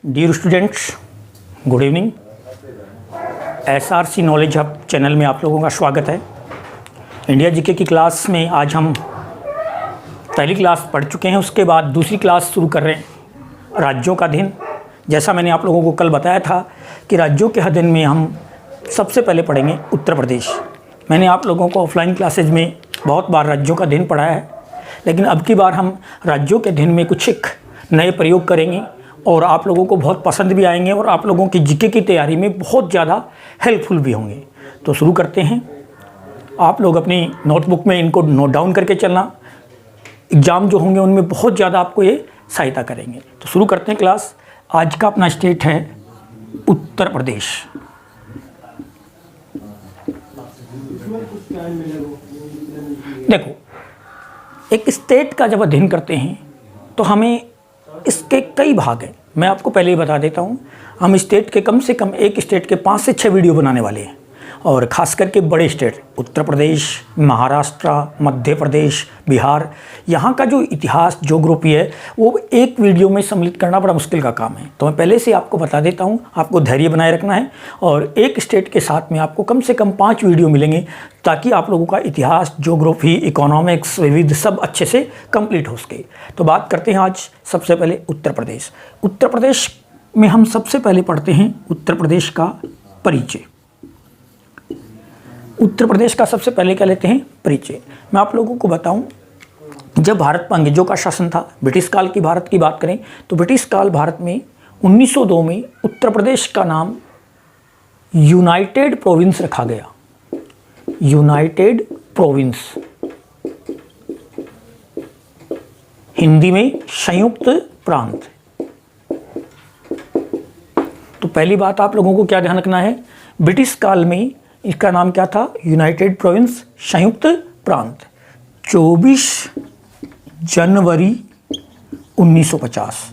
Dear students, good evening. SRC knowledge hub channel में आप लोगों का स्वागत है। इंडिया जीके की क्लास में आज हम पहली क्लास पढ़ चुके हैं, उसके बाद दूसरी क्लास शुरू कर रहे हैं राज्यों का अध्ययन। जैसा मैंने आप लोगों को कल बताया था कि राज्यों के अध्ययन में हम सबसे पहले पढ़ेंगे उत्तर प्रदेश। मैंने आप लोगों को ऑफलाइन क्लासेज में बहुत बार राज्यों का अध्ययन पढ़ाया है, लेकिन अब की बार हम राज्यों के अध्ययन में कुछ एक नए प्रयोग करेंगे और आप लोगों को बहुत पसंद भी आएंगे और आप लोगों की जीके की तैयारी में बहुत ज़्यादा हेल्पफुल भी होंगे। तो शुरू करते हैं। आप लोग अपनी नोटबुक में इनको नोट डाउन करके चलना, एग्ज़ाम जो होंगे उनमें बहुत ज़्यादा आपको ये सहायता करेंगे। तो शुरू करते हैं क्लास। आज का अपना स्टेट है उत्तर प्रदेश। देखो, एक स्टेट का जब अध्ययन करते हैं तो हमें इसके कई भाग हैं। मैं आपको पहले ही बता देता हूँ, हम स्टेट के कम से कम एक स्टेट के 5 से 6 वीडियो बनाने वाले हैं, और ख़ास करके बड़े स्टेट उत्तर प्रदेश, महाराष्ट्र, मध्य प्रदेश, बिहार, यहाँ का जो इतिहास ज्योग्राफी है वो एक वीडियो में सम्मिलित करना बड़ा मुश्किल का काम है। तो मैं पहले से आपको बता देता हूँ, आपको धैर्य बनाए रखना है और एक स्टेट के साथ में आपको कम से कम 5 वीडियो मिलेंगे, ताकि आप लोगों का इतिहास, ज्योग्राफी, इकोनॉमिक्स, विविध सब अच्छे से कंप्लीट हो सके। तो बात करते हैं आज सबसे पहले उत्तर प्रदेश। उत्तर प्रदेश में हम सबसे पहले पढ़ते हैं उत्तर प्रदेश का परिचय। उत्तर प्रदेश का सबसे पहले क्या लेते हैं? परिचय। मैं आप लोगों को बताऊं, जब भारत पर अंग्रेजों का शासन था, ब्रिटिश काल की भारत की बात करें तो ब्रिटिश काल भारत में 1902 में उत्तर प्रदेश का नाम यूनाइटेड प्रोविंस रखा गया। यूनाइटेड प्रोविंस, हिंदी में संयुक्त प्रांत। तो पहली बात आप लोगों को क्या ध्यान रखना है, ब्रिटिश काल में इसका नाम क्या था? यूनाइटेड प्रोविंस, संयुक्त प्रांत। 24 जनवरी 1950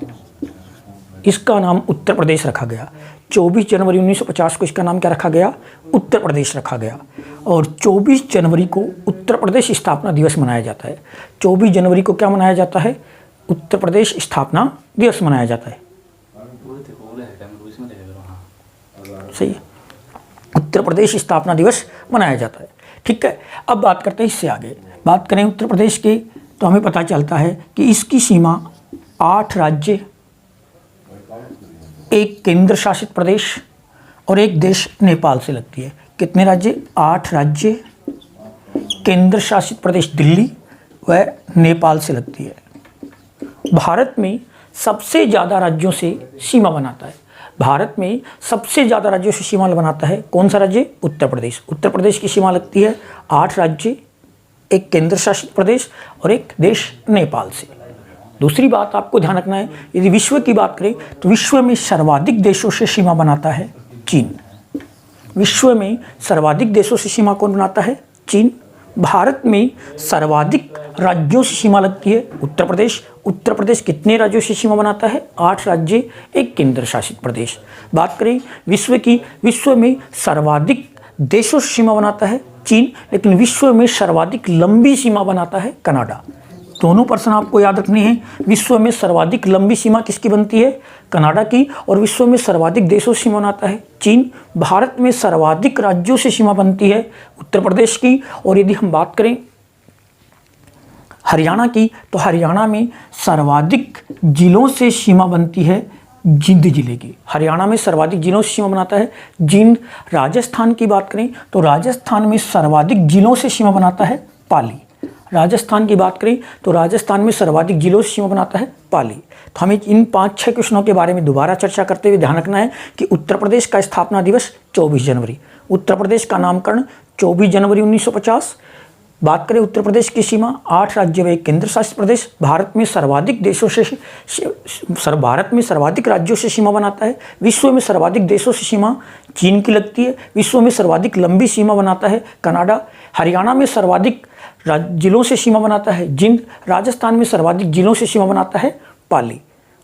इसका नाम उत्तर प्रदेश रखा गया। 24 जनवरी 1950 को इसका नाम क्या रखा गया? उत्तर प्रदेश रखा गया। और 24 जनवरी को उत्तर प्रदेश स्थापना दिवस मनाया जाता है। 24 जनवरी को क्या मनाया जाता है? उत्तर प्रदेश स्थापना दिवस मनाया जाता है। सही है, उत्तर प्रदेश स्थापना दिवस मनाया जाता है। ठीक है, अब बात करते हैं इससे आगे। बात करें उत्तर प्रदेश की तो हमें पता चलता है कि इसकी सीमा 8 राज्य, एक केंद्र शासित प्रदेश और एक देश नेपाल से लगती है। कितने राज्य? 8 राज्य, केंद्र शासित प्रदेश दिल्ली व नेपाल से लगती है। भारत में सबसे ज़्यादा राज्यों से सीमा बनाता है। भारत में सबसे ज़्यादा राज्यों से सीमा बनाता है कौन सा राज्य? उत्तर प्रदेश। उत्तर प्रदेश की सीमा लगती है 8 राज्य, एक केंद्र शासित प्रदेश और एक देश नेपाल से। दूसरी बात आपको ध्यान रखना है, यदि विश्व की बात करें तो विश्व में सर्वाधिक देशों से सीमा बनाता है चीन। विश्व में सर्वाधिक देशों से सीमा कौन बनाता है? चीन। भारत में सर्वाधिक राज्यों से सीमा लगती है उत्तर प्रदेश। उत्तर प्रदेश कितने राज्यों से सीमा बनाता है? 8 राज्य, एक केंद्र शासित प्रदेश। बात करें विश्व की, विश्व में सर्वाधिक देशों से सीमा बनाता है चीन, लेकिन विश्व में सर्वाधिक लंबी सीमा बनाता है कनाडा। दोनों प्रश्न आपको याद रखने हैं। विश्व में सर्वाधिक लंबी सीमा किसकी बनती है? कनाडा की। और विश्व में सर्वाधिक देशों से सीमा बनाता है चीन। भारत में सर्वाधिक राज्यों से सीमा बनती है उत्तर प्रदेश की। और यदि हम बात करें हरियाणा की तो हरियाणा में सर्वाधिक जिलों से सीमा बनती है जिंद जिले की। हरियाणा में सर्वाधिक जिलों से सीमा बनाता है जिंद। राजस्थान की बात करें तो राजस्थान में सर्वाधिक जिलों से सीमा बनाता है पाली। राजस्थान की बात करें तो राजस्थान में सर्वाधिक जिलों से सीमा बनाता है पाली। तो हमें इन 5-6 क्वेश्चनों के बारे में दोबारा चर्चा करते हुए ध्यान रखना है कि उत्तर प्रदेश का स्थापना दिवस 24 जनवरी, उत्तर प्रदेश का नामकरण 24 जनवरी 1950। बात करें उत्तर प्रदेश की सीमा 8 राज्य व एक केंद्र शासित प्रदेश। भारत में सर्वाधिक देशों से भारत में सर्वाधिक राज्यों से सीमा बनाता है। विश्व में सर्वाधिक देशों से सीमा चीन की लगती है। विश्व में सर्वाधिक लंबी सीमा बनाता है कनाडा। हरियाणा में सर्वाधिक जिलों से सीमा बनाता है जिंद। राजस्थान में सर्वाधिक जिलों से सीमा बनाता है पाली।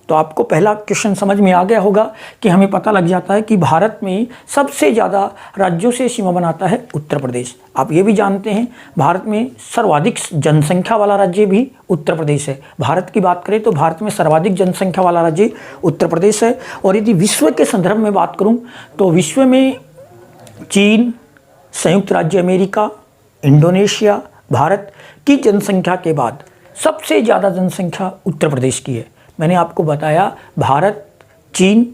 तो आपको पहला क्वेश्चन समझ में आ गया होगा कि हमें पता लग जाता है कि भारत में सबसे ज़्यादा राज्यों से सीमा बनाता है उत्तर प्रदेश। आप ये भी जानते हैं भारत में सर्वाधिक जनसंख्या वाला राज्य भी उत्तर प्रदेश है। भारत की बात करें तो भारत में सर्वाधिक जनसंख्या वाला राज्य उत्तर प्रदेश है। और यदि विश्व के संदर्भ में बात करूं तो विश्व में चीन, संयुक्त राज्य अमेरिका, इंडोनेशिया, भारत की जनसंख्या के बाद सबसे ज़्यादा जनसंख्या उत्तर प्रदेश की है। मैंने आपको बताया भारत, चीन,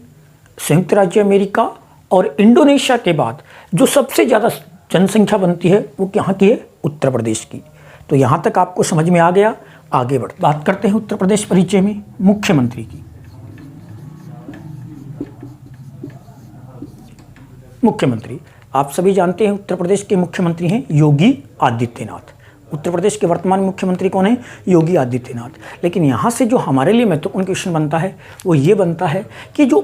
संयुक्त राज्य अमेरिका और इंडोनेशिया के बाद जो सबसे ज़्यादा जनसंख्या बनती है वो यहाँ की है, उत्तर प्रदेश की। तो यहाँ तक आपको समझ में आ गया। आगे बढ़ बात करते हैं उत्तर प्रदेश परिचय में मुख्यमंत्री की। मुख्यमंत्री आप सभी जानते हैं उत्तर प्रदेश के मुख्यमंत्री हैं योगी आदित्यनाथ। उत्तर प्रदेश के वर्तमान मुख्यमंत्री कौन है? योगी आदित्यनाथ। लेकिन यहाँ से जो हमारे लिए महत्वपूर्ण क्वेश्चन बनता है वो ये बनता है कि जो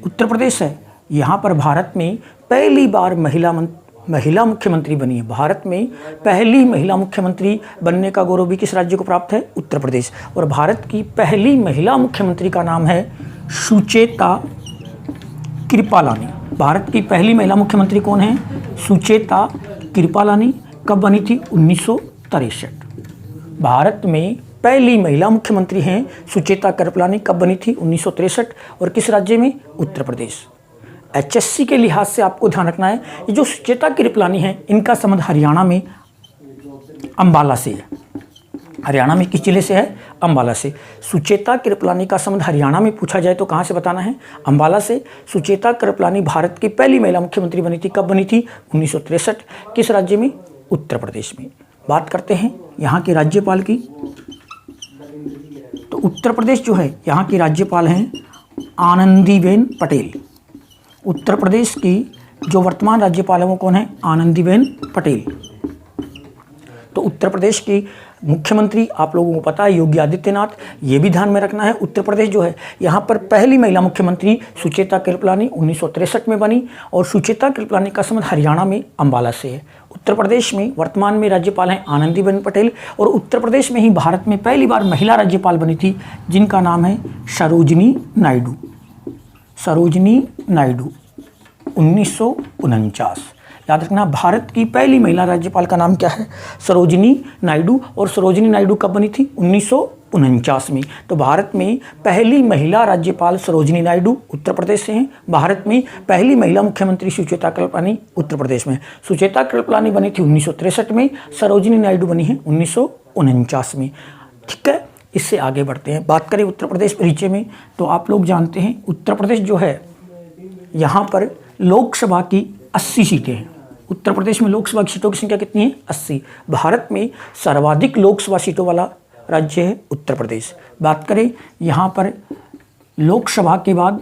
उत्तर प्रदेश है यहाँ पर भारत में पहली बार महिला मुख्यमंत्री बनी है। भारत में पहली महिला मुख्यमंत्री बनने का गौरव भी किस राज्य को प्राप्त है? उत्तर प्रदेश। और भारत की पहली महिला मुख्यमंत्री का नाम है सुचेता कृपालानी। भारत की पहली महिला मुख्यमंत्री कौन है? सुचेता कृपालानी। कब बनी थी? 1963। भारत में पहली महिला मुख्यमंत्री हैं सुचेता कृपलानी। कब बनी थी? 1963। और किस राज्य में? उत्तर प्रदेश। HSC के लिहाज से आपको ध्यान रखना है ये जो सुचेता कृपलानी है इनका संबंध हरियाणा में अंबाला से है। हरियाणा में किस जिले से है? अंबाला से। सुचेता कृपलानी का संबंध हरियाणा में पूछा जाए तो कहाँ से बताना है? अंबाला से। सुचेता कृपलानी भारत की पहली महिला मुख्यमंत्री बनी थी। कब बनी थी? 1963। किस राज्य में? उत्तर प्रदेश में। बात करते हैं यहाँ के राज्यपाल की। तो उत्तर प्रदेश जो है यहाँ की राज्यपाल हैं आनंदीबेन पटेल। उत्तर प्रदेश की जो वर्तमान राज्यपाल है वो कौन है? आनंदीबेन पटेल। तो उत्तर प्रदेश की मुख्यमंत्री आप लोगों को पता है योगी आदित्यनाथ। ये भी ध्यान में रखना है उत्तर प्रदेश जो है यहाँ पर पहली महिला मुख्यमंत्री सुचेता कृपलानी 1963 में बनी। और सुचेता कृपलानी का संबंध हरियाणा में अंबाला से है। उत्तर प्रदेश में वर्तमान में राज्यपाल हैं आनंदीबेन पटेल। और उत्तर प्रदेश में ही भारत में पहली बार महिला राज्यपाल बनी थी जिनका नाम है सरोजिनी नायडू। सरोजिनी नायडू 1949। याद रखना भारत की पहली महिला राज्यपाल का नाम क्या है? सरोजिनी नायडू। और सरोजिनी नायडू कब बनी थी? 1949 में। तो भारत में पहली महिला राज्यपाल सरोजिनी नायडू उत्तर प्रदेश से हैं। भारत में पहली महिला मुख्यमंत्री सुचेता कृपलानी उत्तर प्रदेश में। सुचेता कृपलानी बनी थी 1963 में, सरोजिनी नायडू बनी है 1949 में। ठीक है, इससे आगे बढ़ते हैं। बात करें उत्तर प्रदेश परिचय में तो आप लोग जानते हैं उत्तर प्रदेश जो है यहाँ पर लोकसभा की 80 सीटें हैं। उत्तर प्रदेश में लोकसभा की सीटों की संख्या कितनी है? 80। भारत में सर्वाधिक लोकसभा सीटों वाला राज्य है उत्तर प्रदेश। बात करें यहाँ पर लोकसभा के बाद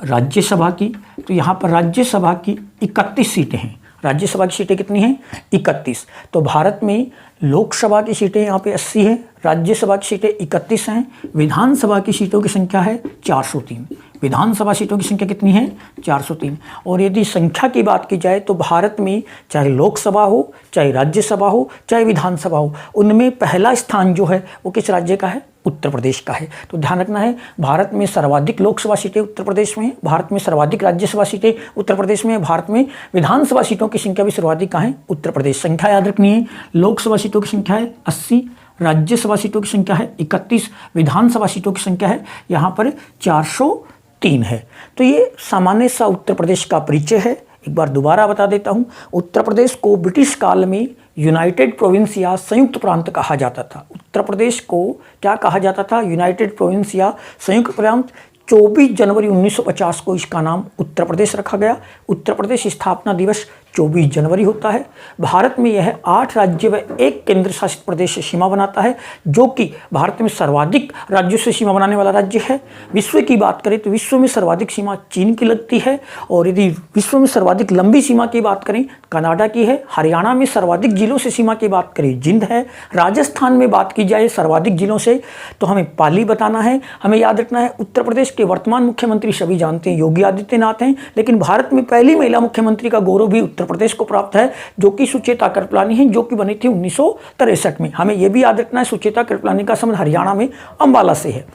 राज्यसभा की तो यहाँ पर राज्यसभा की 31 सीटें हैं। राज्यसभा की सीटें कितनी हैं? 31। तो भारत में लोकसभा की सीटें यहाँ पे 80 हैं, राज्यसभा की सीटें 31 हैं। विधानसभा की सीटों की संख्या है 403। विधानसभा सीटों की संख्या कितनी है? 403। और यदि संख्या की बात की जाए तो भारत में चाहे लोकसभा हो, चाहे राज्यसभा हो, चाहे विधानसभा हो, उनमें पहला स्थान जो है वो किस राज्य का है? उत्तर प्रदेश का है। तो ध्यान रखना है भारत में सर्वाधिक लोकसभा सीटें उत्तर प्रदेश में है, भारत में सर्वाधिक राज्यसभा सीटें उत्तर प्रदेश में है, भारत में विधानसभा सीटों की संख्या भी सर्वाधिक कहाँ है? उत्तर प्रदेश। संख्या याद रखनी है, लोकसभा सीटों की संख्या है 80, राज्यसभा सीटों की संख्या है 31, विधानसभा सीटों की संख्या है यहाँ पर 403 है। तो ये सामान्य सा उत्तर प्रदेश का परिचय है। एक बार दोबारा बता देता हूँ, उत्तर प्रदेश को ब्रिटिश काल में यूनाइटेड प्रोविंस या संयुक्त प्रांत कहा जाता था। उत्तर प्रदेश को क्या कहा जाता था? यूनाइटेड प्रोविंस या संयुक्त प्रांत। 24 जनवरी 1950 को इसका नाम उत्तर प्रदेश रखा गया। उत्तर प्रदेश स्थापना दिवस 24 जनवरी होता है। भारत में यह 8 राज्य व 1 केंद्र शासित प्रदेश से सीमा बनाता है, जो कि भारत में सर्वाधिक राज्यों से सीमा बनाने वाला राज्य है। विश्व की बात करें तो विश्व में सर्वाधिक सीमा चीन की लगती है। और यदि विश्व में सर्वाधिक लंबी सीमा की बात करें कनाडा की है। हरियाणा में सर्वाधिक जिलों से सीमा की बात करें जिंद है। राजस्थान में बात की जाए सर्वाधिक जिलों से तो हमें पाली बताना है। हमें याद रखना है उत्तर प्रदेश के वर्तमान मुख्यमंत्री सभी जानते हैं योगी आदित्यनाथ हैं, लेकिन भारत में पहली महिला मुख्यमंत्री का गौरव भी उत्तर उत्तर प्रदेश को प्राप्त है, जो कि सुचेता कृपलानी है, जो कि बनी थी 1963 में। हमें यह भी याद रखना है सुचेता कृपलानी का संबंध हरियाणा में अंबाला से है।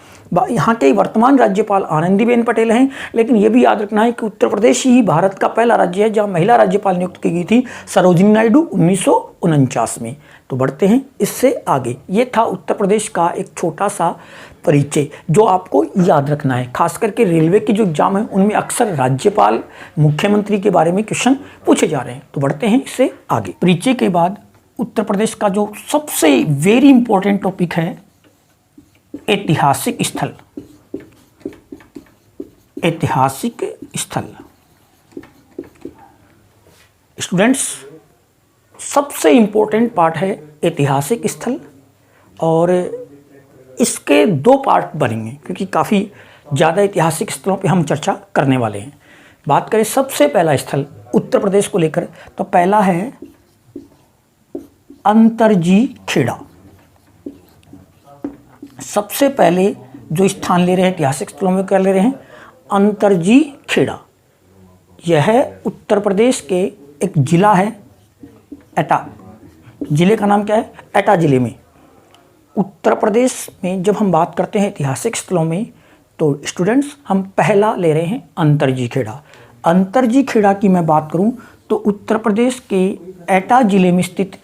यहाँ के वर्तमान राज्यपाल आनंदीबेन पटेल हैं, लेकिन यह भी याद रखना है कि उत्तर प्रदेश ही भारत का पहला राज्य है जहाँ महिला राज्यपाल नियुक्त की गई थी, सरोजिनी नायडू 1949 में। तो बढ़ते हैं इससे आगे। ये था उत्तर प्रदेश का एक छोटा सा परिचय जो आपको याद रखना है। खास करके रेलवे के जो एग्जाम है उनमें अक्सर राज्यपाल, मुख्यमंत्री के बारे में क्वेश्चन पूछे जा रहे हैं। तो बढ़ते हैं इससे आगे। परिचय के बाद उत्तर प्रदेश का जो सबसे वेरी इंपॉर्टेंट टॉपिक है ऐतिहासिक स्थल। ऐतिहासिक स्थल स्टूडेंट्स, सबसे इंपॉर्टेंट पार्ट है ऐतिहासिक स्थल, और इसके दो पार्ट बनेंगे क्योंकि काफ़ी ज़्यादा ऐतिहासिक स्थलों पे हम चर्चा करने वाले हैं। बात करें सबसे पहला स्थल उत्तर प्रदेश को लेकर, तो पहला है अंतरजी खेड़ा। सबसे पहले जो स्थान ले रहे हैं ऐतिहासिक स्थलों में, क्या ले रहे हैं? अंतरजी खेड़ा। यह उत्तर प्रदेश के एक जिला है एटा। जिले का नाम क्या है? एटा जिले में। उत्तर प्रदेश में जब हम बात करते हैं ऐतिहासिक स्थलों में, तो स्टूडेंट्स हम पहला ले रहे हैं अंतरजी खेड़ा। अंतरजी खेड़ा की मैं बात करूं तो उत्तर प्रदेश के एटा जिले में स्थित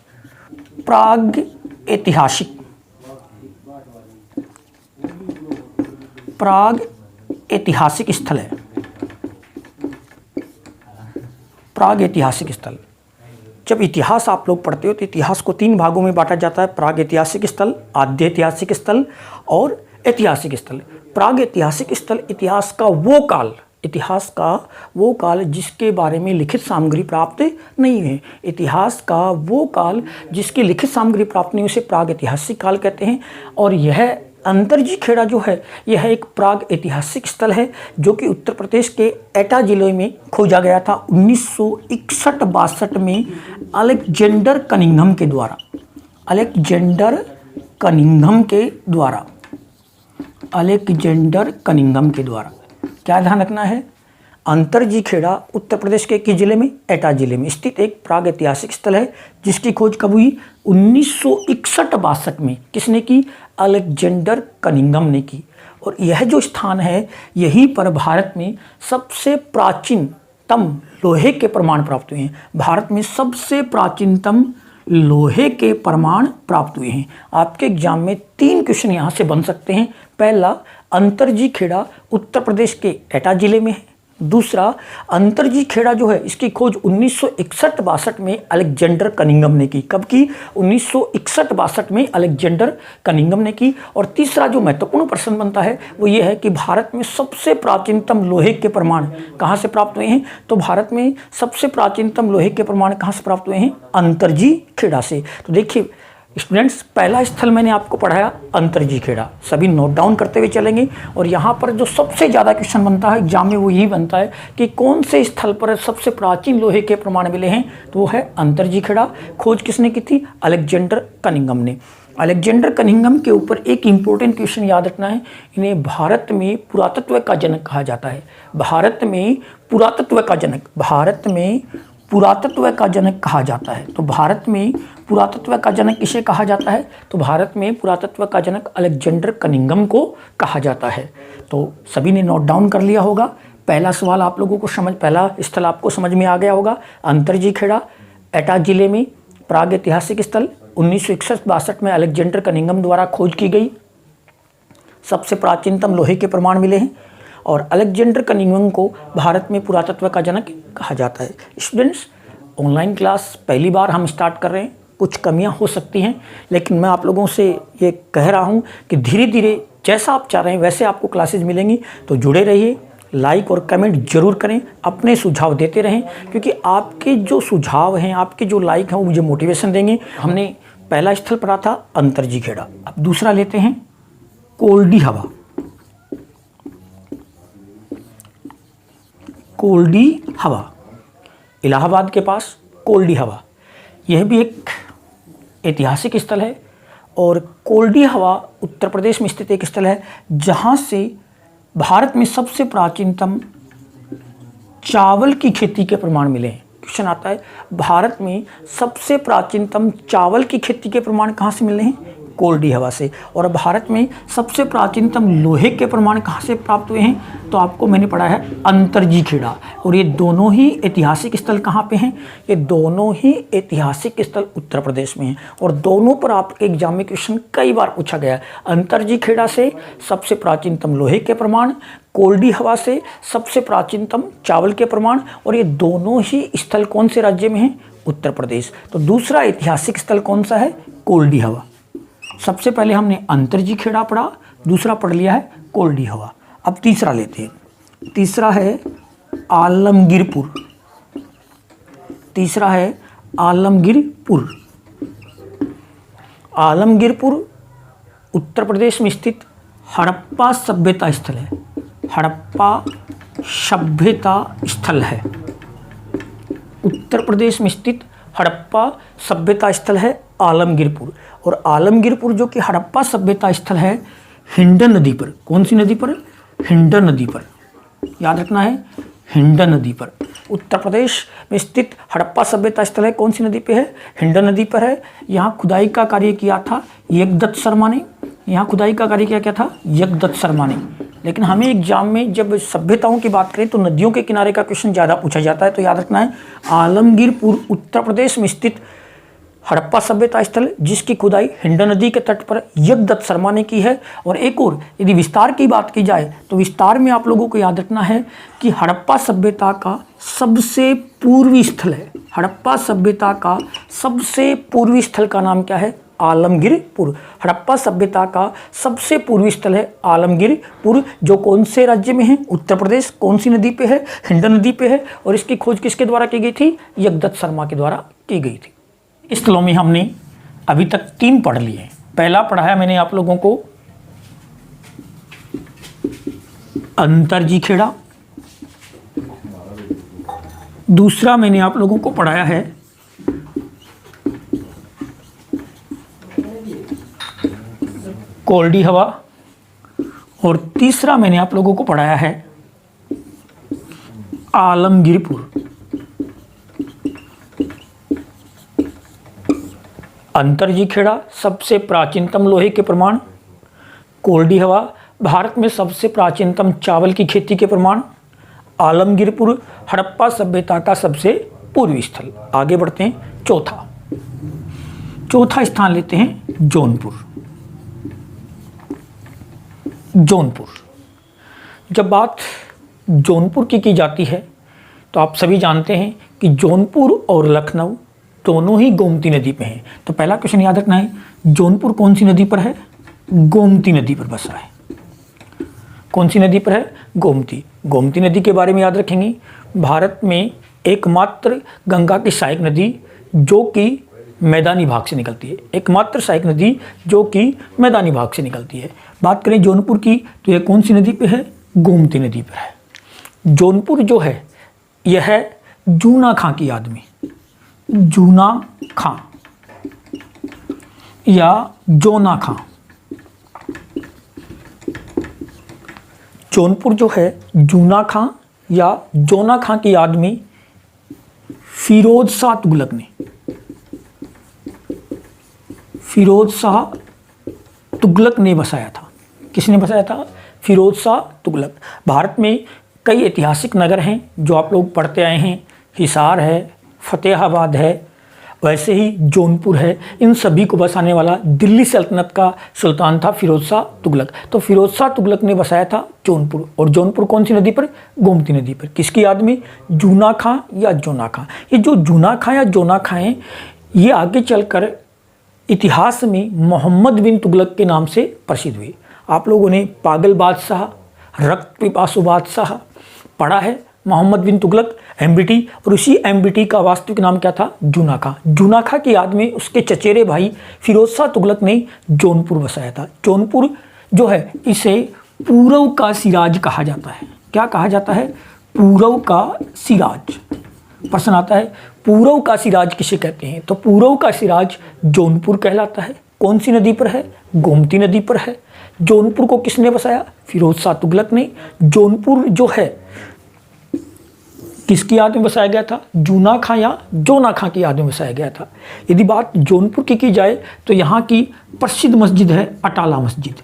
प्राग ऐतिहासिक स्थल है। प्राग ऐतिहासिक स्थल। जब इतिहास आप लोग पढ़ते हो तो इतिहास को 3 भागों में बांटा जाता है: प्राग ऐतिहासिक स्थल, आद्य ऐतिहासिक स्थल और ऐतिहासिक स्थल। प्राग ऐतिहासिक स्थल इतिहास का वो काल जिसके बारे में लिखित सामग्री प्राप्त नहीं है। इतिहास का वो काल जिसकी लिखित सामग्री प्राप्त नहीं, उसे प्राग ऐतिहासिक काल कहते हैं। और यह अंतरजी खेड़ा जो है, यह एक प्राग ऐतिहासिक स्थल है जो कि उत्तर प्रदेश के एटा जिले में खोजा गया था 1961-62 में अलेक्जेंडर कनिंघम के द्वारा। अलेक्जेंडर कनिंघम के द्वारा। क्या ध्यान रखना है? अंतरजी खेड़ा उत्तर प्रदेश के किस जिले में? एटा जिले में स्थित एक प्राग ऐतिहासिक स्थल है जिसकी खोज कब हुई? 1961-62 में। किसने की? अलेक्जेंडर कनिंघम ने की। और यह जो स्थान है, यहीं पर भारत में सबसे प्राचीनतम लोहे के प्रमाण प्राप्त हुए हैं। भारत में सबसे प्राचीनतम लोहे के प्रमाण प्राप्त हुए हैं। आपके एग्जाम में 3 क्वेश्चन यहाँ से बन सकते हैं। पहला, अंतरजी खेड़ा उत्तर प्रदेश के एटा जिले में है। दूसरा, अंतरजी खेड़ा जो है इसकी खोज 1961-62 में अलेक्जेंडर कनिंघम ने की। कब की? 1961-62 में अलेक्जेंडर कनिंघम ने की। और तीसरा जो महत्वपूर्ण प्रश्न बनता है वो ये है कि भारत में सबसे प्राचीनतम लोहे के प्रमाण कहाँ से प्राप्त हुए हैं? तो भारत में सबसे प्राचीनतम लोहे के प्रमाण कहाँ से प्राप्त हुए हैं? अंतरजी खेड़ा से। तो देखिए स्टूडेंट्स, पहला स्थल मैंने आपको पढ़ाया अंतरजी खेड़ा। सभी नोट डाउन करते हुए चलेंगे। और यहाँ पर जो सबसे ज़्यादा क्वेश्चन बनता है एग्जाम में वो यही बनता है कि कौन से स्थल पर सबसे प्राचीन लोहे के प्रमाण मिले हैं? तो वो है अंतरजी खेड़ा। खोज किसने की थी? अलेक्जेंडर कनिंघम ने। अलेक्जेंडर कनिंघम के ऊपर एक इम्पोर्टेंट क्वेश्चन याद रखना है, इन्हें भारत में पुरातत्व का जनक कहा जाता है। भारत में पुरातत्व का जनक कहा जाता है। तो भारत में पुरातत्व का जनक किसे कहा जाता है? तो भारत में पुरातत्व का जनक अलेक्जेंडर कनिंघम को कहा जाता है। तो सभी ने नोट डाउन कर लिया होगा। पहला सवाल आप लोगों को पहला स्थल आपको समझ में आ गया होगा। अंतरजी खेड़ा एटा जिले में प्राग ऐतिहासिक स्थल 1961-62 में अलेक्जेंडर कनिंघम द्वारा खोज की गई। सबसे प्राचीनतम लोहे के प्रमाण मिले हैं। और अलेक्जेंडर कनिंघम को भारत में पुरातत्व का जनक कहा जाता है। स्टूडेंट्स, ऑनलाइन क्लास पहली बार हम स्टार्ट कर रहे हैं, कुछ कमियां हो सकती हैं, लेकिन मैं आप लोगों से ये कह रहा हूं कि धीरे धीरे जैसा आप चाह रहे हैं वैसे आपको क्लासेज मिलेंगी। तो जुड़े रहिए, लाइक और कमेंट जरूर करें, अपने सुझाव देते रहें, क्योंकि आपके जो सुझाव हैं, आपके जो लाइक हैं वो मुझे मोटिवेशन देंगे। हमने पहला स्थल पढ़ा था अंतरजी खेड़ा। अब दूसरा लेते हैं कोल्डी हवा। कोल्डी हवा, इलाहाबाद के पास कोल्डी हवा, यह भी एक ऐतिहासिक स्थल है। और कोल्डी हवा उत्तर प्रदेश में स्थित एक स्थल है जहाँ से भारत में सबसे प्राचीनतम चावल की खेती के प्रमाण मिले हैं। क्वेश्चन आता है, भारत में सबसे प्राचीनतम चावल की खेती के प्रमाण कहाँ से मिल रहे हैं? कोल्डी हवा से। और भारत में सबसे प्राचीनतम लोहे के प्रमाण कहाँ से प्राप्त हुए हैं? तो आपको मैंने पढ़ा है अंतरजी खेड़ा। और ये दोनों ही ऐतिहासिक स्थल कहाँ पे हैं? ये दोनों ही ऐतिहासिक स्थल उत्तर प्रदेश में हैं। और दोनों पर आपके एग्जाम में क्वेश्चन कई बार पूछा गया है। अंतरजी खेड़ा से सबसे प्राचीनतम लोहे के प्रमाण, कोल्डी हवा से सबसे प्राचीनतम चावल के प्रमाण, और ये दोनों ही स्थल कौन से राज्य में हैं? उत्तर प्रदेश। तो दूसरा ऐतिहासिक स्थल कौन सा है? कोल्डी हवा। सबसे पहले हमने अंतरजी खेड़ा पढ़ा, दूसरा पढ़ लिया है कोल्डी हवा। अब तीसरा लेते हैं। तीसरा है आलमगीरपुर। तीसरा है आलमगीरपुर। आलमगीरपुर उत्तर प्रदेश में स्थित हड़प्पा सभ्यता स्थल है। हड़प्पा सभ्यता स्थल है। उत्तर प्रदेश में स्थित हड़प्पा सभ्यता स्थल है आलमगीरपुर। और आलमगीरपुर जो कि हड़प्पा सभ्यता स्थल है हिंडन नदी पर। कौन सी नदी पर? हिंडन नदी पर। याद रखना है, हिंडन नदी पर। उत्तर प्रदेश में स्थित हड़प्पा सभ्यता स्थल है, कौन सी नदी पे है? हिंडन नदी पर है। यहाँ खुदाई का कार्य किया था यज्ञदत्त शर्मा ने। यहाँ खुदाई का कार्य क्या था? यज्ञदत्त शर्मा ने। लेकिन हमें एग्जाम में जब सभ्यताओं की बात करें तो नदियों के किनारे का क्वेश्चन ज़्यादा पूछा जाता है। तो याद रखना है, आलमगीरपुर उत्तर प्रदेश में स्थित हड़प्पा सभ्यता स्थल जिसकी खुदाई हिंडन नदी के तट पर यज्ञदत्त शर्मा ने की है। और एक और यदि विस्तार की बात की जाए तो विस्तार में आप लोगों को याद रखना है कि हड़प्पा सभ्यता का सबसे पूर्वी स्थल है। हड़प्पा सभ्यता का सबसे पूर्वी स्थल का नाम क्या है? आलमगीरपुर। हड़प्पा सभ्यता का सबसे पूर्वी स्थल है आलमगीरपुर, जो कौन से राज्य में है? उत्तर प्रदेश। कौन सी नदी पे है? हिंडन नदी पे है। और इसकी खोज किसके द्वारा की गई थी? यज्ञदत्त शर्मा के द्वारा की गई थी। इस स्थलों में हमने अभी तक 3 पढ़ लिए। पहला पढ़ाया मैंने आप लोगों को अंतरजी खेड़ा, दूसरा मैंने आप लोगों को पढ़ाया है कोल्डी हवा, और तीसरा मैंने आप लोगों को पढ़ाया है आलमगीरपुर। अंतरजी खेड़ा सबसे प्राचीनतम लोहे के प्रमाण, कोल्डी हवा भारत में सबसे प्राचीनतम चावल की खेती के प्रमाण, आलमगीरपुर हड़प्पा सभ्यता का सबसे पूर्वी स्थल। आगे बढ़ते हैं। चौथा स्थान लेते हैं जौनपुर। जौनपुर, जब बात जौनपुर की जाती है तो आप सभी जानते हैं कि जौनपुर और लखनऊ दोनों ही गोमती नदी पे हैं। तो पहला क्वेश्चन याद रखना है, जौनपुर कौन सी नदी पर है? गोमती नदी पर बसा है। कौन सी नदी पर है? गोमती। गोमती नदी के बारे में याद रखेंगे, भारत में एकमात्र गंगा की सहायक नदी जो कि मैदानी भाग से निकलती है। एकमात्र सहायक नदी जो कि मैदानी भाग से निकलती है। बात करें जौनपुर की तो यह कौन सी नदी पे है? गोमती नदी पर है। जौनपुर जो है यह है जूना खां की याद में, जूना खां या जोना खां। जौनपुर जो है जूना खां या जोना खां की याद में फिरोज शाह तुगलक ने, फिरोज शाह तुगलक ने बसाया था। किसने बसाया था? फिरोज शाह तुगलक। भारत में कई ऐतिहासिक नगर हैं जो आप लोग पढ़ते आए हैं, हिसार है, फतेहाबाद है, वैसे ही जौनपुर है। इन सभी को बसाने वाला दिल्ली सल्तनत का सुल्तान था फिरोज शाह तुगलक। तो फिरोज शाह तुगलक ने बसाया था जौनपुर। और जौनपुर कौन सी नदी पर? गोमती नदी पर। किसकी याद में? जूना खां या जोना खां। ये जो जूना खां या जोना खां हैं ये आगे चलकर इतिहास में मोहम्मद बिन तुगलक के नाम से प्रसिद्ध हुए। आप लोगों ने पागल बादशाह, रक्त पिपासु बादशाह पढ़ा है, मोहम्मद बिन तुगलक, एमबीटी। और उसी एमबीटी का वास्तविक नाम क्या था? जूना खां। जूना खां की याद में उसके चचेरे भाई फिरोज शाह तुगलक ने जौनपुर बसाया था। जौनपुर जो है इसे पूरव का सिराज कहा जाता है। क्या कहा जाता है? पूरव का सिराज। प्रश्न आता है पूरव का सिराज किसे कहते हैं? तो पूरव का सिराज जौनपुर कहलाता है। कौन सी नदी पर है? गोमती नदी पर है। जौनपुर को किसने बसाया? फिरोज शाह तुगलक ने। जौनपुर जो है किसकी याद में बसाया गया था? जूना खां या जोना खां की याद में बसाया गया था। यदि बात जौनपुर की जाए तो यहाँ की प्रसिद्ध मस्जिद है अटाला मस्जिद।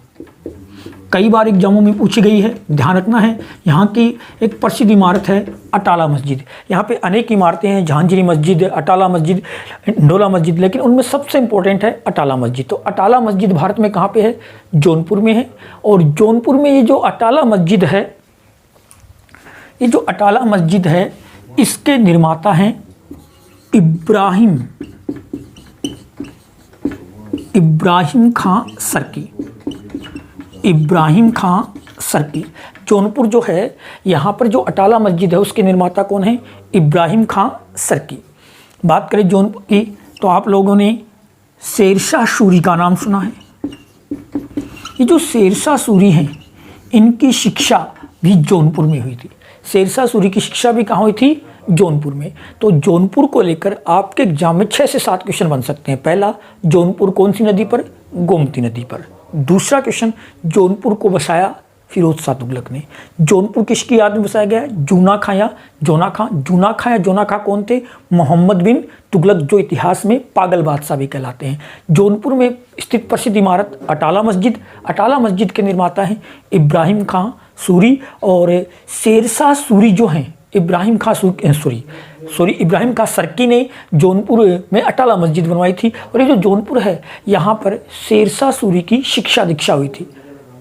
कई बार एग्जामों में पूछी गई है, ध्यान रखना है। यहाँ की एक प्रसिद्ध इमारत है अटाला मस्जिद। यहाँ पे अनेक इमारतें हैं, झांझरी मस्जिद, अटाला मस्जिद, इंडोला मस्जिद, लेकिन उनमें सबसे इंपॉर्टेंट है अटाला मस्जिद। तो अटाला मस्जिद भारत में कहाँ पे है? जौनपुर में है। और जौनपुर में ये जो अटाला मस्जिद है, ये जो अटाला मस्जिद है, इसके निर्माता हैं इब्राहिम खां सर्की। इब्राहिम खां सर्की। जौनपुर जो है, यहाँ पर जो अटाला मस्जिद है उसके निर्माता कौन है? इब्राहिम खां सर्की। बात करें जौनपुर की तो आप लोगों ने शेरशाह सूरी का नाम सुना है। ये जो शेरशाह सूरी हैं, इनकी शिक्षा भी जौनपुर में हुई थी। शेरशाह सूरी की शिक्षा भी कहाँ हुई थी? जौनपुर में। तो जौनपुर को लेकर आपके एग्जाम में 6 से 7 क्वेश्चन बन सकते हैं। पहला, जौनपुर कौन सी नदी पर? गोमती नदी पर। दूसरा क्वेश्चन, जौनपुर को बसाया फिरोज शाह तुगलक ने। जौनपुर किसकी याद में बसाया गया है? जूना खां या जोना खां। जूना खां या जोना खां कौन थे? मोहम्मद बिन तुगलक, जो इतिहास में पागल बादशाह भी कहलाते हैं। जौनपुर में स्थित प्रसिद्ध इमारत अटाला मस्जिद। अटाला मस्जिद के निर्माता हैं इब्राहिम खां सूरी। और शेरशाह सूरी जो हैं, इब्राहिम खां इब्राहिम खां सर्की ने जौनपुर में अटाला मस्जिद बनवाई थी। और ये जो जौनपुर है, यहाँ पर शेरशाह सूरी की शिक्षा दीक्षा हुई थी।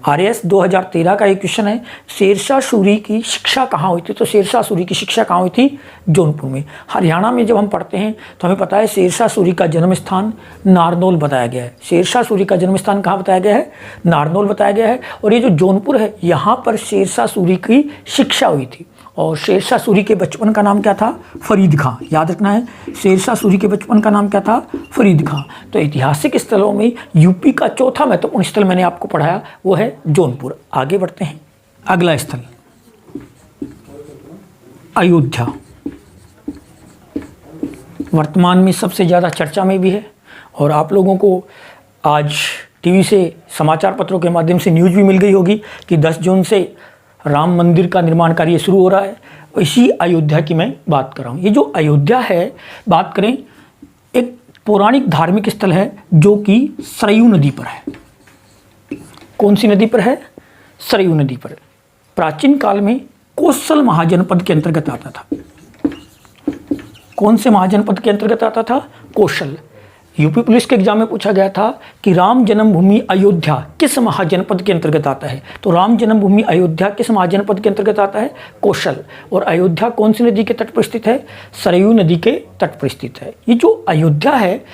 RAS 2013 का एक क्वेश्चन है, शेरशाह सूरी की शिक्षा कहाँ हुई थी? तो शेरशाह सूरी की शिक्षा कहाँ हुई थी? जौनपुर में। हरियाणा में जब हम पढ़ते हैं तो हमें पता है शेरशाह सूरी का जन्म स्थान नारनौल बताया गया है। शेरशाह सूरी का जन्म स्थान कहाँ बताया गया है? नारनौल बताया गया है। और ये जो जौनपुर है, यहाँ पर शेरशाह सूरी की शिक्षा हुई थी। और शेरशाह सूरी के बचपन का नाम क्या था? फरीद खां। याद रखना है, शेरशाह सूरी के बचपन का नाम क्या था? फरीद खां। तो ऐतिहासिक स्थलों में यूपी का चौथा महत्वपूर्ण स्थल मैंने आपको पढ़ाया, वो है जौनपुर। आगे बढ़ते हैं। अगला स्थल अयोध्या। वर्तमान में सबसे ज़्यादा चर्चा में भी है। और आप लोगों को आज टीवी से, समाचार पत्रों के माध्यम से न्यूज़ भी मिल गई होगी कि 10 जून से राम मंदिर का निर्माण कार्य शुरू हो रहा है। इसी अयोध्या की मैं बात कर रहा हूँ। ये जो अयोध्या है, बात करें, एक पौराणिक धार्मिक स्थल है जो कि सरयू नदी पर है। कौन सी नदी पर है? सरयू नदी पर। प्राचीन काल में कौशल महाजनपद के अंतर्गत आता था। कौन से महाजनपद के अंतर्गत आता था? कौशल। यूपी पुलिस के एग्जाम में पूछा गया था कि राम जन्मभूमि अयोध्या किस महाजनपद के अंतर्गत आता है? तो राम जन्मभूमि अयोध्या किस महाजनपद के अंतर्गत आता है? कौशल। और अयोध्या कौन सी नदी के तट पर स्थित है? सरयू नदी के तट पर स्थित है। ये जो अयोध्या है,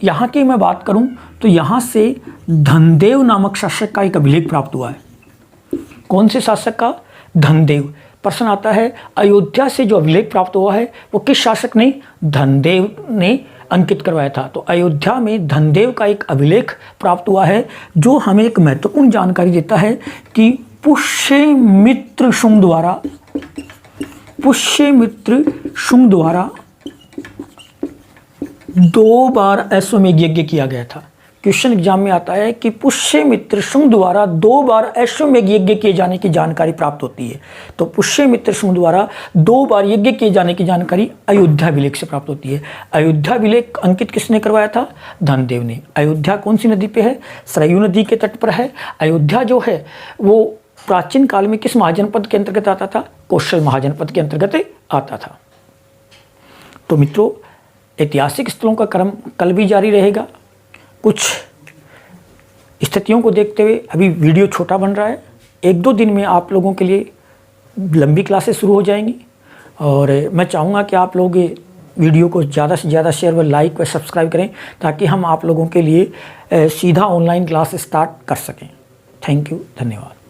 यहाँ की मैं बात करूँ तो यहाँ से धनदेव नामक शासक का एक अभिलेख प्राप्त हुआ है। कौन से शासक का? धनदेव। प्रश्न आता है, अयोध्या से जो अभिलेख प्राप्त हुआ है वो किस शासक ने? धनदेव ने अंकित करवाया था। तो अयोध्या में धनदेव का एक अभिलेख प्राप्त हुआ है, जो हमें एक महत्वपूर्ण जानकारी देता है कि पुष्यमित्र शुंग द्वारा 2 बार अश्वमेध यज्ञ किया गया था। क्वेश्चन एग्जाम में आता है कि पुष्यमित्र शुंग द्वारा 2 बार अश्वमेध यज्ञ किए जाने की जानकारी प्राप्त होती है। तो पुष्यमित्र शुंग द्वारा 2 बार यज्ञ किए जाने की जानकारी अयोध्या अभिलेख से प्राप्त होती है। अयोध्या अभिलेख अंकित किसने करवाया था? धनदेव ने। अयोध्या कौन सी नदी पे है? सरयू नदी के तट पर है। अयोध्या जो है वो प्राचीन काल में किस महाजनपद के अंतर्गत आता था? कौशल महाजनपद के अंतर्गत आता था। तो मित्रों, ऐतिहासिक स्थलों का क्रम कल भी जारी रहेगा। कुछ स्थितियों को देखते हुए अभी वीडियो छोटा बन रहा है। 1-2 दिन में आप लोगों के लिए लंबी क्लासेस शुरू हो जाएंगी। और मैं चाहूँगा कि आप लोग वीडियो को ज़्यादा से ज़्यादा शेयर व लाइक व सब्सक्राइब करें, ताकि हम आप लोगों के लिए सीधा ऑनलाइन क्लास स्टार्ट कर सकें। थैंक यू, धन्यवाद।